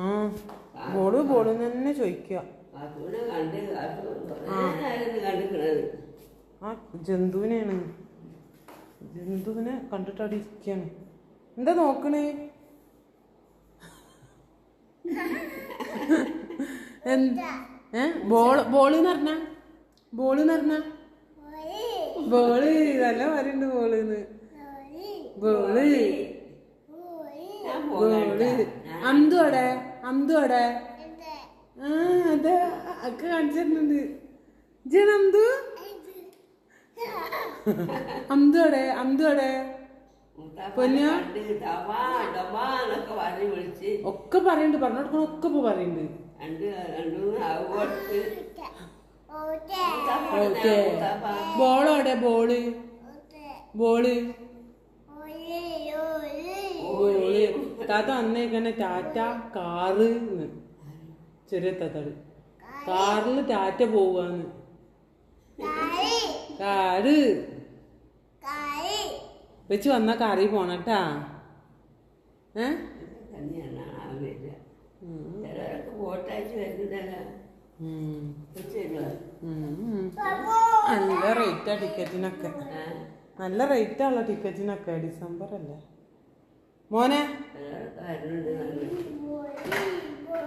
ആ ബോള് തന്നെ ചോദിക്കുക. ആ ജന്തുവിനെയാണ്, ജന്തുവിനെ കണ്ടിട്ട് അവിടെ ഇരിക്കാണ്. എന്താ നോക്കണേ? ബോളെന്ന് പറഞ്ഞ ബോള് നല്ല പറയുന്നുണ്ട്. ബോള് അന്തുവിടെ ആ അതെ ഒക്കെ കാണിച്ചിട്ടുണ്ട്. ജനന്തു അന്തുവിടെ പൊന്നു ഒക്കെ പറയണ്ട്, പറഞ്ഞോടുക്കണ ഒക്കെ ഇപ്പൊ പറയണ്ട്. ഓക്കെ ബോളോടെ ബോള് താത്ത വന്നേക്കന്നെ ടാറ്റ കാറ് ചെറിയ താത്താട് കാറില് ടാറ്റ പോവാന്ന്. കാറ് വെച്ച് വന്ന കാറി പോണട്ടാ. നല്ല റേറ്റാ ടിക്കറ്റിനൊക്കെ, നല്ല റേറ്റാണല്ലോ ടിക്കറ്റിനൊക്കെ. ഡിസംബർ അല്ലേ മോനെ?